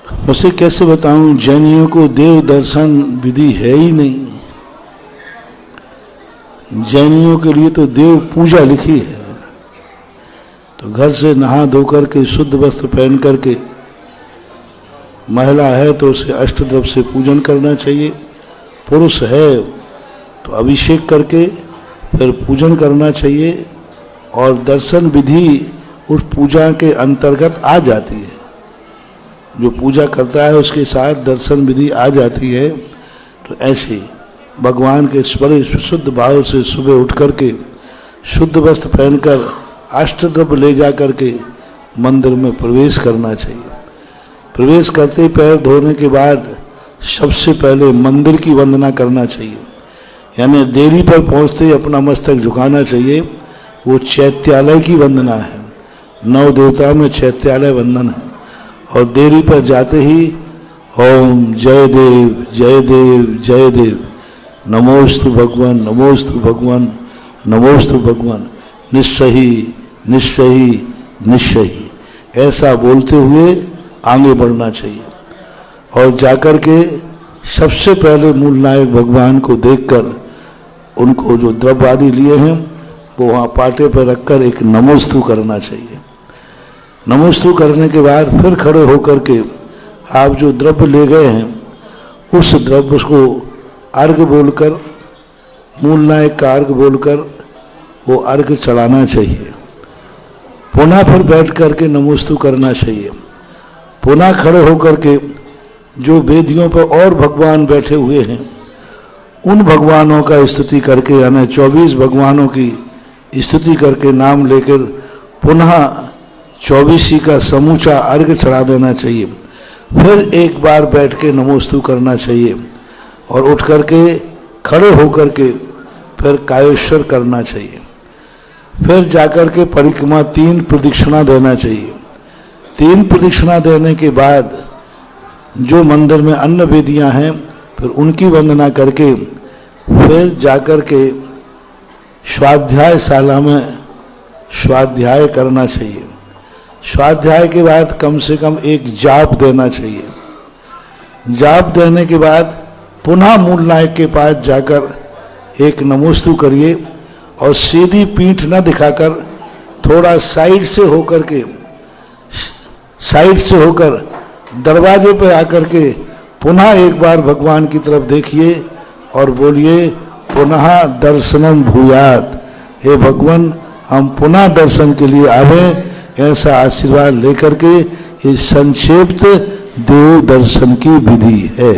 उसे कैसे बताऊं, जैनियों को देव दर्शन विधि है ही नहीं। जैनियों के लिए तो देव पूजा लिखी है। तो घर से नहा धोकर के शुद्ध वस्त्र पहन करके, महिला है तो उसे अष्टद्रव्य से पूजन करना चाहिए, पुरुष है तो अभिषेक करके फिर पूजन करना चाहिए। और दर्शन विधि उस पूजा के अंतर्गत आ जाती है। जो पूजा करता है उसके साथ दर्शन विधि आ जाती है। तो ऐसे भगवान के बड़े शुद्ध भाव से सुबह उठ करके शुद्ध वस्त्र पहनकर अष्टद्रव्य ले जा करके मंदिर में प्रवेश करना चाहिए। प्रवेश करते ही पैर धोने के बाद सबसे पहले मंदिर की वंदना करना चाहिए, यानी देरी पर पहुंचते ही अपना मस्तक झुकाना चाहिए। वो चैत्यालय की वंदना है, नौ देवताओं में चैत्यालय वंदन है। और देरी पर जाते ही ओम जय देव जय देव जय देव, नमोस्तु भगवान नमोस्तु भगवान नमोस्तु भगवान, निश्चही निश्चही निश्चही, ऐसा बोलते हुए आगे बढ़ना चाहिए। और जाकर के सबसे पहले मूल नायक भगवान को देखकर उनको जो द्रव्य आदि लिए हैं वो वहाँ पाटे पर रखकर एक नमोस्तु करना चाहिए। नमोस्तु करने के बाद फिर खड़े होकर के आप जो द्रव्य ले गए हैं उस द्रव्य को अर्घ्य बोलकर, मूल नायक का अर्घ्य बोलकर वो अर्घ्य चढ़ाना चाहिए। पुनः फिर बैठ करके नमोस्तु करना चाहिए। पुनः खड़े होकर के जो वेदियों पर और भगवान बैठे हुए हैं उन भगवानों का स्तुति करके, यानी 24 भगवानों की स्तुति करके नाम लेकर पुनः 24 का समूचा अर्घ्य चढ़ा देना चाहिए। फिर एक बार बैठ के नमोस्तु करना चाहिए और उठ करके खड़े होकर के फिर कायेश्वर करना चाहिए। फिर जाकर के परिक्रमा 3 प्रदक्षिणा देना चाहिए। 3 प्रदक्षिणा देने के बाद जो मंदिर में अन्न वेदियां हैं फिर उनकी वंदना करके फिर जाकर के स्वाध्यायशाला में स्वाध्याय करना चाहिए। स्वाध्याय के बाद कम से कम एक जाप देना चाहिए। जाप देने के बाद पुनः मूल नायक के पास जाकर एक नमोस्तु करिए और सीधी पीठ न दिखाकर थोड़ा साइड से होकर दरवाजे पर आकर के पुनः एक बार भगवान की तरफ देखिए और बोलिए पुनः दर्शनम भूयात, हे भगवान हम पुनः दर्शन के लिए आवे। ऐसा आशीर्वाद लेकर के इस संक्षिप्त देव दर्शन की विधि है।